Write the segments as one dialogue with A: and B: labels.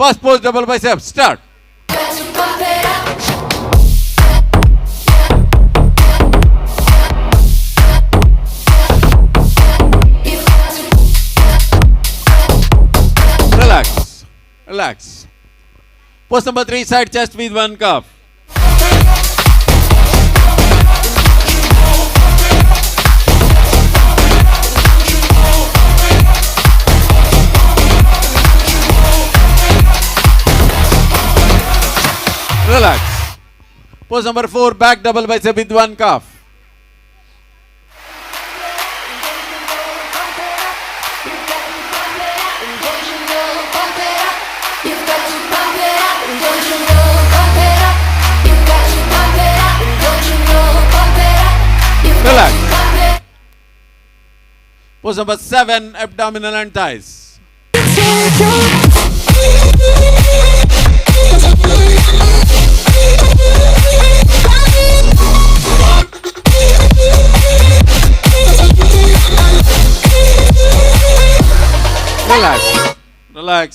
A: First pose double bicep. Start. Relax. Relax. Pose number 3, side chest with one cuff. Relax. Pose number 4, back double bicep with one cuff. Relax. Pose number 7, abdominal and thighs. Relax. Relax.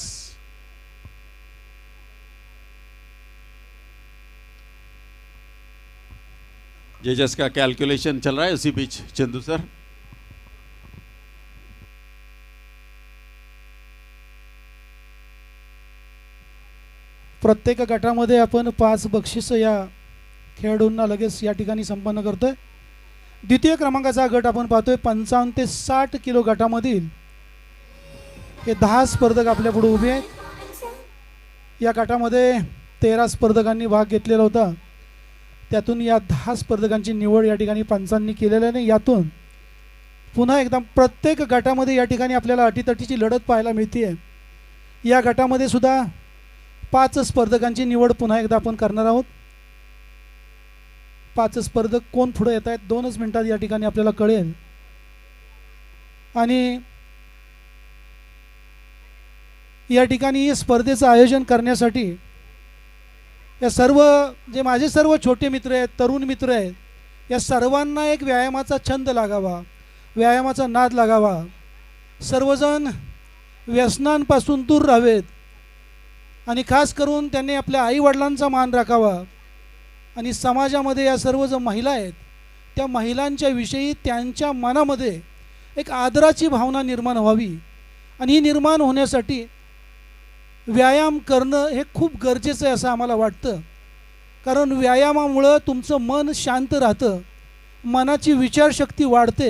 A: जजेस का calculation चल रहा है उसी beach Chandu sir.
B: प्रत्येक गटामध्ये आपण 5 बक्षीस या खेळाडूंना लगेच या ठिकाणी संपन्न करतोय. द्वितीय क्रमांकाचा गट आपण पाहतोय 55 ते 60 किलो गटामधील हे 10 स्पर्धक आपल्या पुढे उभे आहेत. या गटामध्ये 13 स्पर्धकांनी भाग घेतलेला होता. त्यातून या 10 स्पर्धकांची निवड या ठिकाणी पंचांनी केलेली आहे. यातून पुन्हा एकदा प्रत्येक गटामध्ये या ठिकाणी आपल्याला अटीतटीची लढत पाहायला मिळते आहे. या गटामध्ये सुद्धा 5 स्पर्धकांची निवड पुन्हा एकदा आपण करणार आहोत. 5 स्पर्धक कोण पुढे येत आहेत 2च मिनिटात या ठिकाणी आपल्याला कळेल. आणि या ठिकाणी स्पर्धेचं आयोजन करण्यासाठी या सर्व जे माझे सर्व छोटे मित्र आहेत, तरुण मित्र आहेत, या सर्वांना एक व्यायामाचा छंद लागावा, व्यायामाचा नाद लागावा. सर्वजण व्यसनांपासून दूर राहावेत आणि खास करून त्यांनी आपल्या आईवडिलांचा मान राखावा. आणि समाजामध्ये या सर्व ज्या महिला आहेत त्या महिलांच्या विषयी त्यांच्या मनामध्ये एक आदराची भावना निर्माण व्हावी. आणि ही निर्माण होण्यासाठी व्यायाम करणं हे खूप गरजेचं आहे असं आम्हाला वाटतं. कारण व्यायामामुळं तुमचं मन शांत राहतं, मनाची विचारशक्ती वाढते.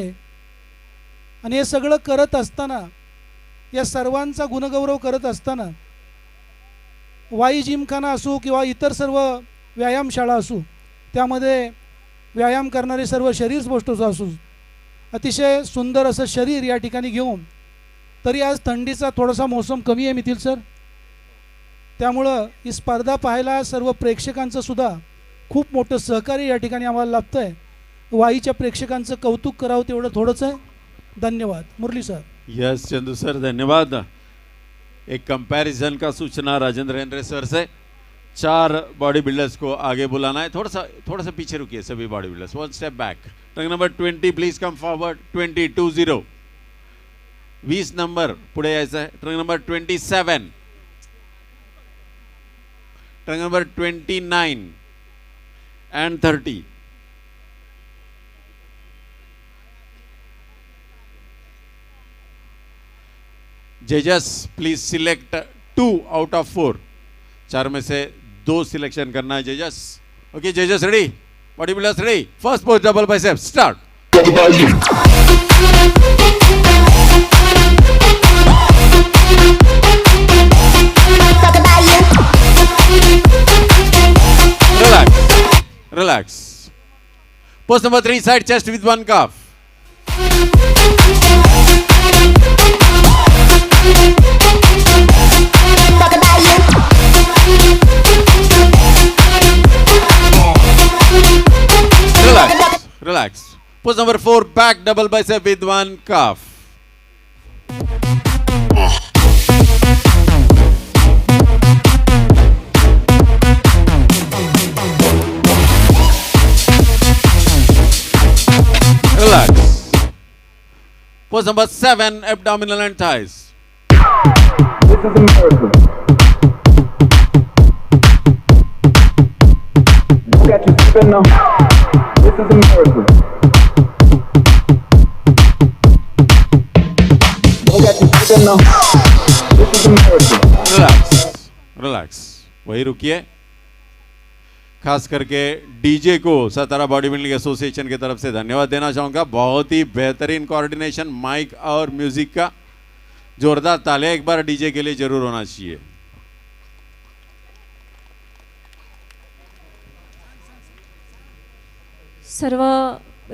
B: आणि हे सगळं करत असताना, या सर्वांचा गुणगौरव करत असताना, वाई जिमखाना असो किंवा इतर सर्व व्यायामशाळा असो, त्यामध्ये व्यायाम करणारे सर्व शरीर स्पष्ट असो, अतिशय सुंदर असं शरीर या ठिकाणी घेऊन, तरी आज थंडीचा थोडासा मोसम कमी आहे मिथिल सर, त्यामुळं ही स्पर्धा पाहायला सर्व प्रेक्षकांचं सुद्धा खूप मोठं सहकार्य या ठिकाणी आम्हाला लाभतं आहे. वाईच्या प्रेक्षकांचं कौतुक करावं तेवढं थोडंच आहे. धन्यवाद. Murali sir.
A: Yes Chandu sir धन्यवाद. एक कंपैरिजन का सूचना राजेंद्र हेनरे सर से. 4 बॉडी बिल्डर्स को आगे बुलाना है. थोड़ा सा पीछे रुकिए सभी body builders. 1 step back. Truck number 20 please come forward. 20 number पुढे यायचं आहे. Truck number 27, truck number 29 and 30. जजेस प्लीज सिलेक्ट 2 out of 4. 4 में से 2 सिलेक्शन करना है जजेस. ओके जजेस ready, body builders ready. First pose double bicep start. Relax. Pose number 3, side chest with one cuff. Relax. Pose number 4, back double bicep with one cuff. Relax. Pose number 7, abdominal and thighs.
C: This is a miracle. know, this is America.
A: Relax relax, वही रुकिए। खास करके DJ को सतारा body building association की तरफ से धन्यवाद देना चाहूँगा। बहुत ही बेहतरीन कोऑर्डिनेशन माइक और म्यूजिक का। जोरदार तालियां एक बार डीजे के लिए जरूर होना चाहिए।
D: सर्व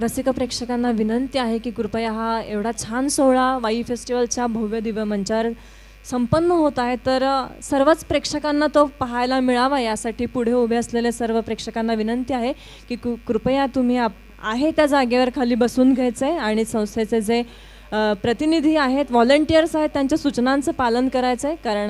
D: रसिक प्रेक्षकांना विनंती आहे की कृपया हा एवढा छान सोहळा वाई फेस्टिवलच्या भव्य दिव्य मंचावर संपन्न होत आहे, तर सर्वच प्रेक्षकांना तो पाहायला मिळावा यासाठी पुढे उभे असलेले सर्व प्रेक्षकांना विनंती आहे की कृपया तुम्ही आहे त्या जागेवर खाली बसून घ्यायचं आहे आणि संस्थेचे जे प्रतिनिधी आहेत, व्हॉलंटियर्स आहेत, त्यांच्या सूचनांचं पालन करायचं आहे। कारण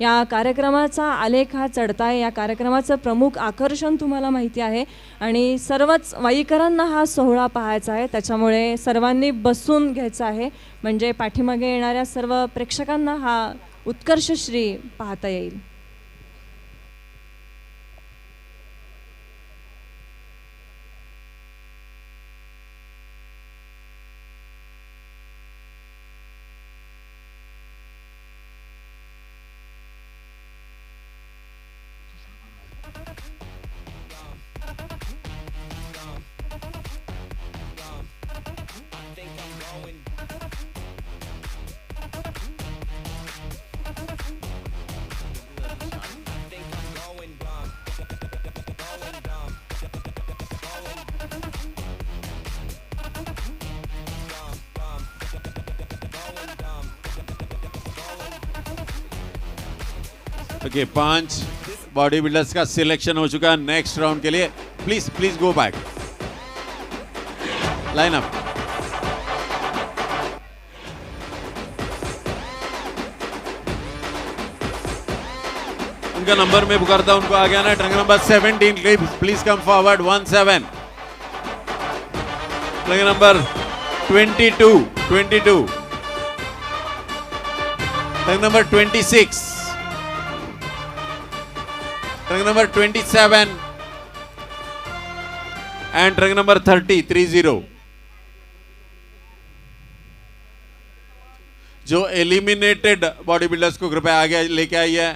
D: या कार्यक्रमाचा आलेख हा चढता आहे, या कार्यक्रमाचं प्रमुख आकर्षण तुम्हाला माहिती आहे आणि सर्वच वाईकरांना हा सोहळा पाहायचा आहे, त्याच्यामुळे सर्वांनी बसून घ्यायचं आहे म्हणजे पाठीमागे येणाऱ्या सर्व प्रेक्षकांना हा उत्कर्ष श्री पाहता येईल।
A: ओके, 5 बॉडी बिल्डर्स का सिलेक्शन हो चुका है नेक्स्ट राउंड के लिए। Please please go back, line up. उनका नंबर में पुकारता हूं, उनको आगे आना है। Trunk number 17 please come forward 17। Trunk number 22 trunk number 26, trunk number 27 end trunk number 30। जो एलिमिनेटेड बॉडी बिल्डर्स को कृपया आगे लेके आइए।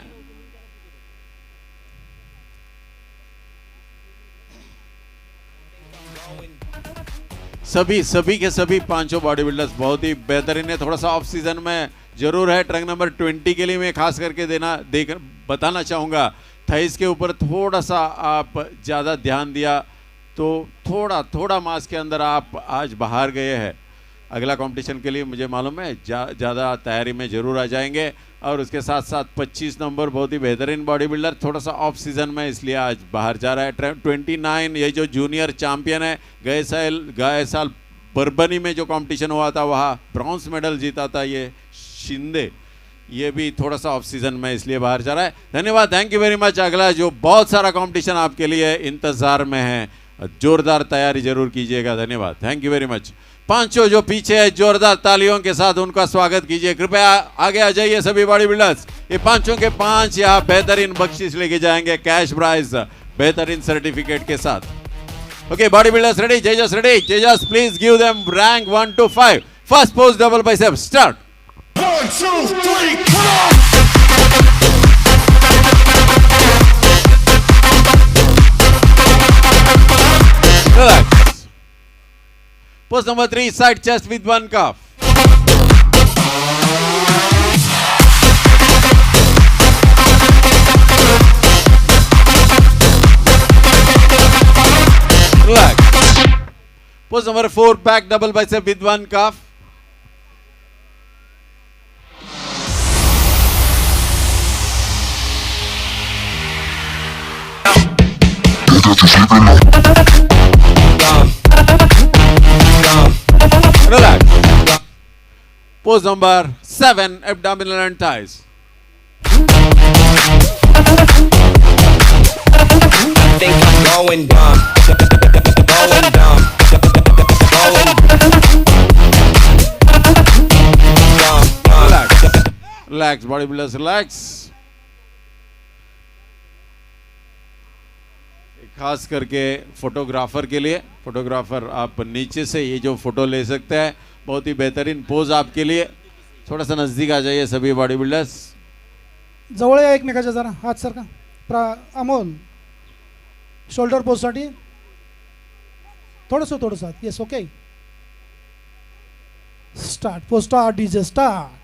A: सभी के सभी पांचों बॉडी बिल्डर्स बहुत ही बेहतरीन है। थोड़ा सा ऑफ सीजन में जरूर है। ट्रंक नंबर 20 के लिए मैं खास करके बताना चाहूँगा, थाइस के ऊपर थोड़ा सा आप ज़्यादा ध्यान दिया तो थोड़ा मास के अंदर आप आज बाहर गए हैं। अगला कंपटीशन के लिए मुझे मालूम है ज़्यादा तैयारी में ज़रूर आ जाएंगे। और उसके साथ साथ 25 नंबर बहुत ही बेहतरीन बॉडी बिल्डर, थोड़ा सा ऑफ सीजन में इसलिए आज बाहर जा रहा है। 29 ये जो जूनियर चैंपियन है, गए साल बर्बनी में जो कंपटीशन हुआ था वहाँ ब्रॉन्ज मेडल जीता था ये शिंदे, ये भी थोड़ा सा ऑफ सीजन में इसलिए बाहर जा रहा है। धन्यवाद, थैंक यू वेरी मच। अगला जो बहुत सारा कंपटीशन आपके लिए इंतजार में है, जोरदार तैयारी जरूर कीजिएगा। धन्यवाद, थैंक यू वेरी मच। पांचों जो पीछे है जोरदार तालियों के साथ उनका स्वागत कीजिए। कृपया आगे आ जाइए सभी बॉडी बिल्डर्स। ये पांचों के 5 यहाँ बेहतरीन बख्शिश लेके जाएंगे, कैश प्राइज, बेहतरीन सर्टिफिकेट के साथ। ओके, बॉडी बिल्डर्स रेडी, जजेस रेडी। जजेस please give them rank 1 to 5। First pose double bicep start.
E: 1 2 3 come on।
A: Relax. Pose number 3, side chest with one calf. Relax. Pose number 4, back double bicep with one calf. Relax. Pose number 7, abdominal and thighs.
E: I think I'm going dumb. Going dumb.
A: Relax. Relax, bodybuilders, relax. खास करके photographer के लिए, photographer आप नीचे से ये जो photo ले सकते हैं, बहुत ही बेहतरीन पोज आपके लिए। थोड़ा सा नजदीक आ जाइए सभी बॉडी बिल्डर्स.
B: जवळ या एकमेकाच्या जरा हात सारखा अमोल शोल्डर पोस्टसाठी थोडंसं yes okay start post start DJ start.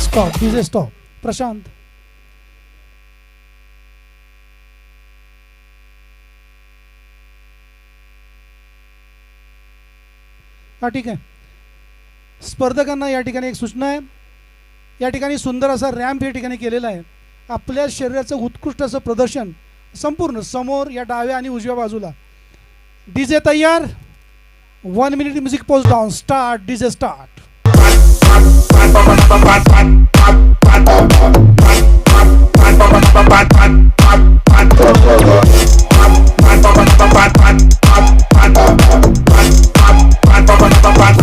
B: Stop DJ stop. Prashant हा ठीक आहे. स्पर्धकांना या ठिकाणी एक सूचना आहे. या ठिकाणी सुंदर असा रॅम्प या ठिकाणी केलेला आहे. आपल्या शरीराचं उत्कृष्ट असं प्रदर्शन संपूर्ण समोर या डाव्या आणि उजव्या बाजूला. डीजे तयार. 1 minute music pose down start DJ start.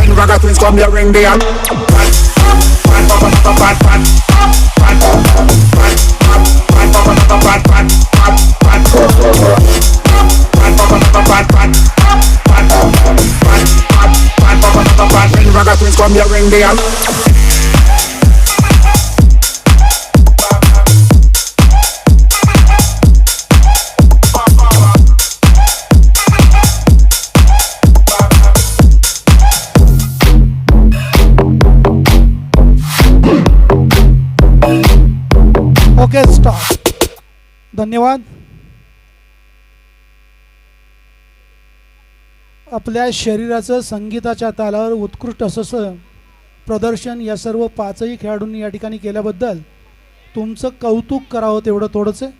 C: When ragga twins come here, ring the hand. When ragga twins come here, ring the hand.
B: Okay stop. धन्यवाद. आपल्या शरीराचं संगीताच्या तालावर उत्कृष्ट असं प्रदर्शन या सर्व पाचही खेळाडूंनी या ठिकाणी केल्याबद्दल तुमचं कौतुक करावं तेवढं थोडंच आहे.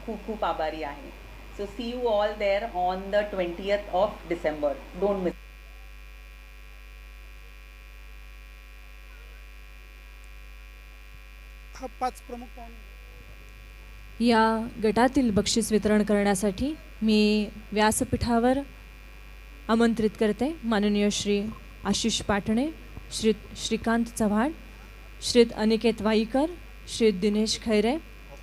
F: खूप खूप आभारी आहे. So see you all there on the 20th of December. Don't miss.
B: हा पाच प्रमुख पाहुणे
D: या गटातील बक्षीस वितरण करण्यासाठी मी व्यासपीठावर आमंत्रित करते माननीय श्री आशिष पाटणे, श्री श्रीकांत चव्हाण, श्रीत अनिकेत वाईकर, श्री दिनेश खैरे,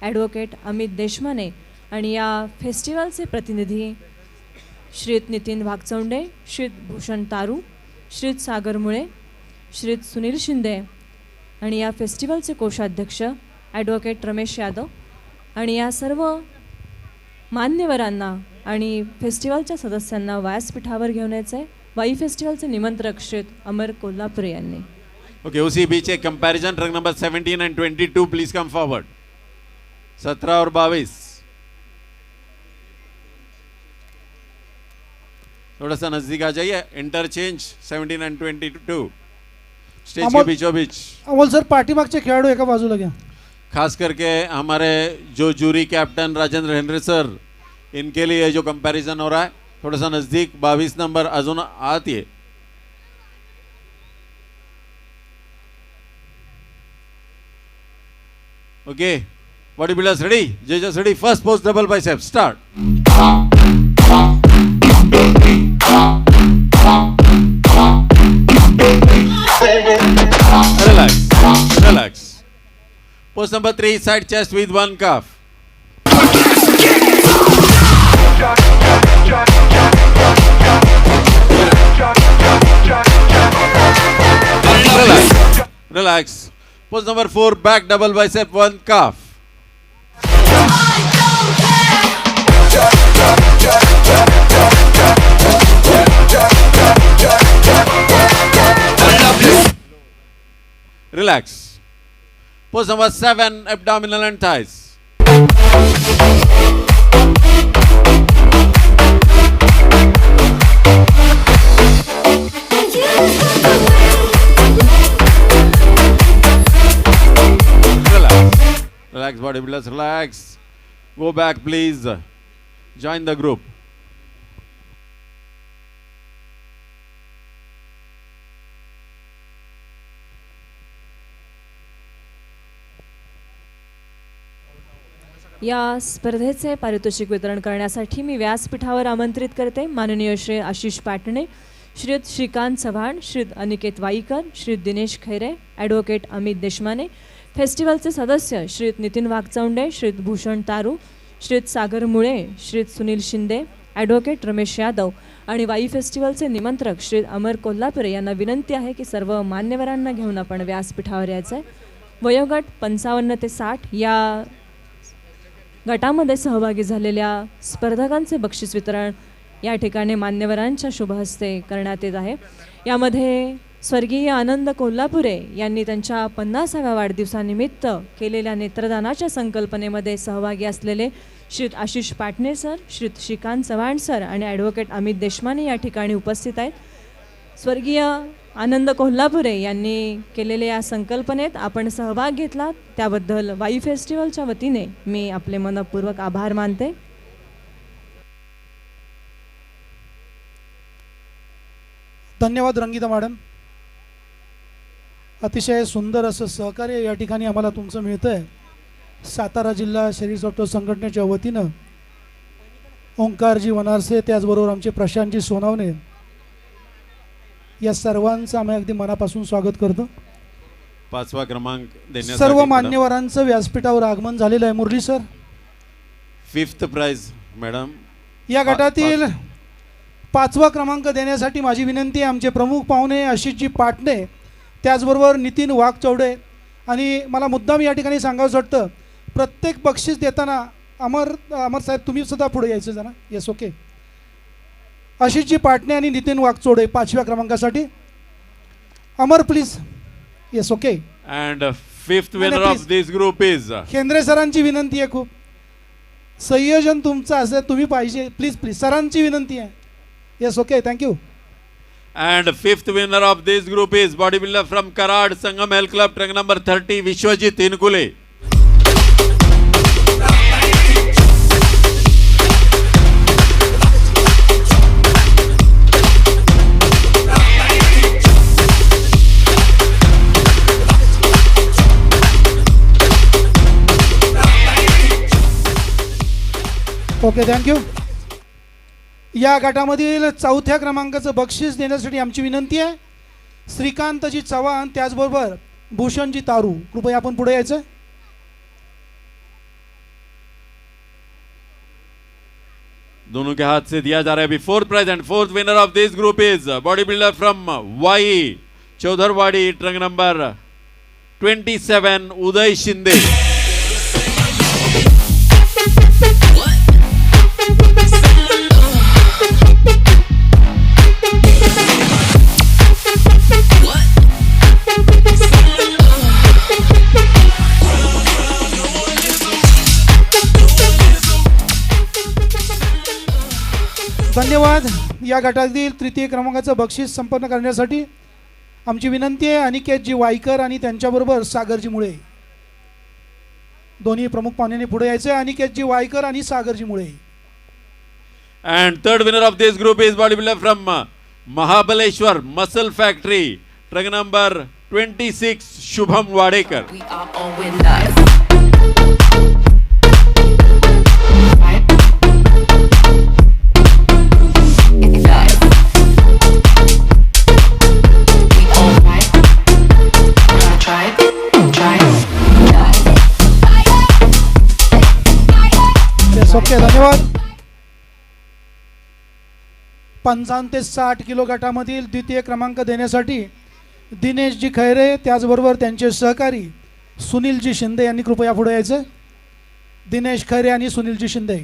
D: ॲडव्होकेट अमित देशमाने आणि या फेस्टिवलचे प्रतिनिधी श्रीत नितीन वाघचौंडे, श्रीत भूषण तारू, श्रीत सागर मुळे, श्रीत सुनील शिंदे आणि या फेस्टिवलचे कोषाध्यक्ष ॲडव्होकेट रमेश यादव आणि या सर्व मान्यवरांना आणि फेस्टिवलच्या सदस्यांना व्यासपीठावर घेऊन यायचं आहे. वाई फेस्टिवलचे निमंत्रक श्रीत अमर कोल्हापुरे यांनी.
A: ओके, उसी बीच एक कंपैरिजन रंग number 17 end 22 please come forward. 17 और 22 थोड़ा सा नजदीक आ जाइए. इंटरचेंज 17 एंड 22 स्टेज के बीचों बीच.
B: अमोल सर पाठीमागचे खेळाडू एका बाजूला घ्या.
A: खास करके हमारे जो jury captain Rajendra Henre sir, इनके लिए जो कंपैरिजन हो रहा है थोड़ा सा नजदीक. 22 नंबर अजून आत ये. ओके, बॉडी बिल्डर्स रेडी, जजेस ready. First post double bicep start. Relax, relax. Post number 3, side chest with one calf. Relax, relax. Post number 4, back double bicep, one calf. Relax. Pose number 7, abdominal and thighs. Relax. Relax, bodybuilders, relax. Go back, please. Join the group.
D: या स्पर्धेचे पारितोषिक वितरण करण्यासाठी मी व्यासपीठावर आमंत्रित करते माननीय श्री आशिष पाटणे, श्रीयुत श्रीकांत चव्हाण, श्रीयुत अनिकेत वाईकर, श्रीयुत Dinesh Khaire, advocate Amit Deshmane, फेस्टिवलचे सदस्य श्रीयुत नितीन वाघचौंडे, श्रीयुत भूषण तारू, श्रीयुत सागर मुळे, श्रीयुत सुनील शिंदे, ॲडव्होकेट रमेश यादव आणि वाई फेस्टिवलचे निमंत्रक श्रीयुत अमर कोल्हापुरे यांना विनंती आहे की सर्व मान्यवरांना घेऊन आपण व्यासपीठावर यायचं आहे. वयोगट 55 ते 60 या गटामध्ये सहभागी झालेल्या स्पर्धकांचे बक्षीस वितरण या ठिकाणी मान्यवरांच्या शुभहस्ते करण्यात येत आहे. यामध्ये स्वर्गीय आनंद कोल्हापुरे यांनी त्यांच्या 50व्या वाढदिवसानिमित्त केलेल्या नेत्रदानाच्या संकल्पनेमध्ये सहभागी असलेले श्रीयुत आशिष पाटणे सर, श्रीयुत श्रीकांत चव्हाण सर आणि ॲडव्होकेट अमित देशमाने या ठिकाणी उपस्थित आहेत. स्वर्गीय आनंद कोल्हापुरे यांनी केलेल्या या संकल्पनेत आपण सहभाग घेतला त्याबद्दल वाई फेस्टिवलच्या वतीने मी आपले मनपूर्वक आभार मानते.
B: धन्यवाद रंगिता मॅडम. अतिशय सुंदर असं सहकार्य या ठिकाणी आम्हाला तुमचं मिळतं आहे. सातारा जिल्हा शरीर सप्ताह संघटनेच्या वतीनं ओंकारजी वनारसे, त्याचबरोबर आमचे प्रशांतजी सोनावणे, या सर्वांचं आम्ही अगदी मनापासून स्वागत करतो.
A: 5वा क्रमांक देण्यासाठी
B: सर्व मान्यवरांचं व्यासपीठावर आगमन झालेलं आहे. Murali sir,
A: 5th prize madam.
B: या गटातील 5वा क्रमांक देण्यासाठी माझी विनंती आहे. आमचे प्रमुख पाहुणे आशिषजी पाटणे, त्याचबरोबर नितीन वाघचौडे. आणि मला मुद्दाम या ठिकाणी सांगावंसं वाटतं, प्रत्येक बक्षीस देताना अमर साहेब तुम्ही सुद्धा पुढे यायचं जरा. Yes, okay. आशिषजी पाटणे आणि नितीन वाघचौडे 5व्या क्रमांकासाठी. Amar please. Yes, okay.
A: And 5th winner of this group is
B: Kendre सरांची विनंती आहे. खूप संयोजन तुमचं असेल, तुम्ही पाहिजे. प्लीज प्लीज सरांची विनंती आहे. Yes, okay. Thank you.
A: And 5th winner of this group is bodybuilder from Karad Sangam Health Club, trunk number 30, Vishwajit Inkule.
B: Okay, thank you. या गटामधील 4थ्या क्रमांकाचं बक्षीस देण्यासाठी आमची विनंती आहे श्रीकांतजी चव्हाण, त्याचबरोबर भूषणजी तारू. कृपया आपण पुढे यायचं.
A: दोनों के हाथ से दिया जा रहा है अभी 4th prize. And 4th winner of this group is body builder from Wai Chaudharwadi, trunk number 27, Uday Shinde.
B: धन्यवाद. या गटातील 3य क्रमांकाचं बक्षीस संपन्न करण्यासाठी आमची विनंती आहे अनिकेतजी वाईकर आणि त्यांच्याबरोबर सागरजी मुळे. दोन्ही प्रमुख पाहुण्यांनी पुढे यायचे. अनिकेतजी वाईकर आणि सागरजी मुळे.
A: And 3rd winner of this group is bodybuilder from Mahabaleshwar Muscle Factory, trunk number 26, Shubham Wadekar.
G: We are all winners.
B: Okay, धन्यवाद. 55 ते 60 किलो गटामधील 2य क्रमांक देण्यासाठी दिनेशजी खैरे, त्याचबरोबर त्यांचे सहकारी सुनीलजी शिंदे यांनी कृपया पुढे यायचं. दिनेश खैरे आणि सुनीलजी शिंदे.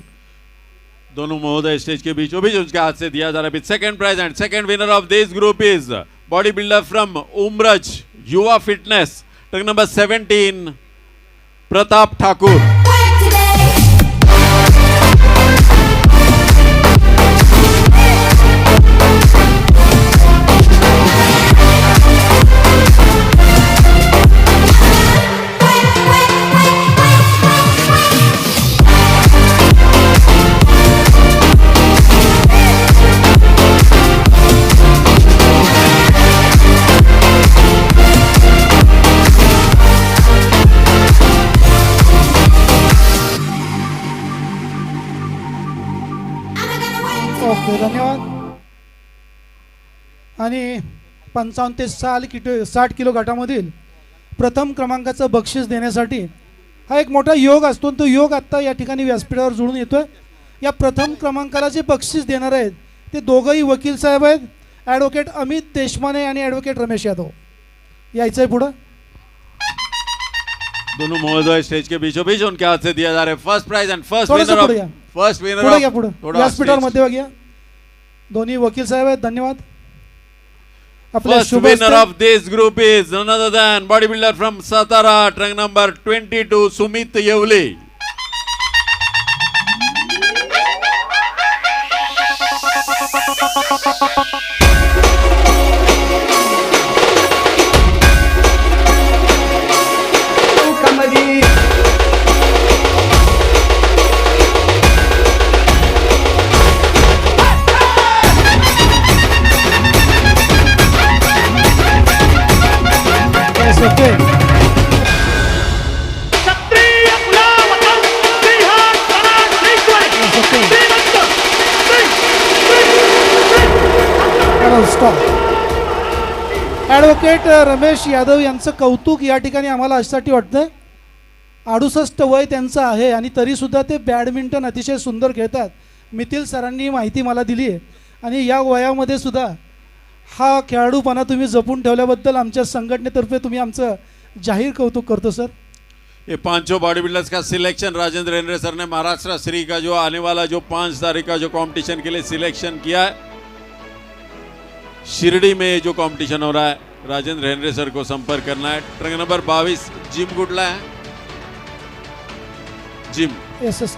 A: दोनों महोदय स्टेज के बीचों बीच उसके हाथ से दिया जा रहा है 2nd prize. And 2nd winner of this group is body builder from Umraj Yuva fitness, trunk number 17, Pratap Thakur.
B: आणि 55 ते 60 किलो गटामधील प्रथम क्रमांकाचं बक्षीस देण्यासाठी हा एक मोठा योग असतो आणि तो योग आत्ता या ठिकाणी व्यासपीठावर जुळून येतो आहे. या प्रथम क्रमांकाला जे बक्षीस देणार आहेत ते दोघंही वकील साहेब आहेत, ॲडव्होकेट अमित देशमाने आणि ॲडव्होकेट रमेश यादव. यायचं आहे पुढं.
A: दोनों महोदय स्टेज के बीचों बीच उनके हाथ से दिया जा रहा है फर्स्ट प्राइज एंड फर्स्ट
B: थोडंसं
A: विनर
B: पुढे या.
A: फर्स्ट विनर
B: पुढे घ्या, पुढं व्यासपीठावर मध्यभागी या. दोन्ही वकील साहेब आहेत. धन्यवाद. आपल्या
A: First
B: शुभ
A: winner
B: हस्ते
A: of this group is none other than bodybuilder from Satara, trunk number 22, Sumit Yevle.
B: Yes, okay. Yes, okay. Hello, stop. Advocate Ramesh Yadav यांचं कौतुक या ठिकाणी आम्हाला अशासाठी वाटतं. 68 वय त्यांचं आहे आणि तरीसुद्धा ते बॅडमिंटन अतिशय सुंदर खेळतात. मिथिल सरांनी माहिती मला दिली आहे आणि या वयामध्ये सुद्धा हा खेळाडूपणा तुम्ही जपून ठेवल्याबद्दल आमच्या संघटनेतर्फे तुम्ही आमचं जाहीर कौतुक करतो सर.
A: ये पांचों बॉडी बिल्डर्स का सिलेक्शन राजेंद्र हेनरे सर ने महाराष्ट्र श्री का जो आने वाला जो 5 तारीख का जो कंपटीशन के लिए सिलेक्शन किया है, शिरडी में जो कंपटीशन हो रहा है, राजेंद्र हेनरे सर को संपर्क करना है. ट्रक नंबर 22 जिम गुडला है. Gym
B: yes yes.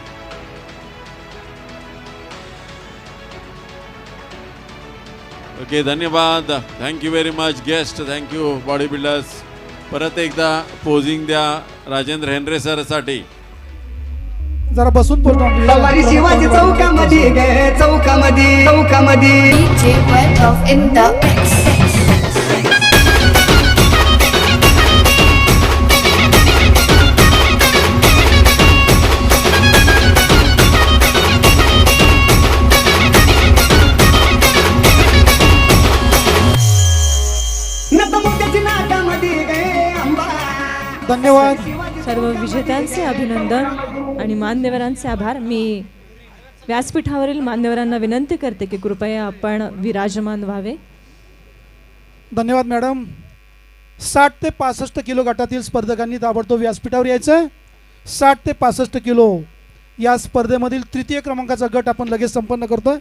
A: ओके, धन्यवाद. Thank you very much guest. Thank you body builders. परत एकदा पोजिंग द्या राजेंद्र हेनरे सर साठी.
B: जरा बसून
G: सवारी शिवाजी चौकामध्ये गे चौकामध्ये
H: DJ went off in the mix.
G: नतमुक्याची नाकामध्ये गे अंबा.
B: धन्यवाद.
D: सर्व विजेत्यांचे अभिनंदन आणि मान्यवरांचे आभार. मी व्यासपीठावरील मान्यवरांना विनंती करते की कृपया आपण विराजमान व्हावे.
B: धन्यवाद मॅडम. 60 ते 65 किलो गटातील स्पर्धकांनी ताबडतोब व्यासपीठावर यायचं आहे. 60 ते 65 किलो या स्पर्धेमधील तृतीय क्रमांकाचा गट आपण लगेच संपन्न करतोय.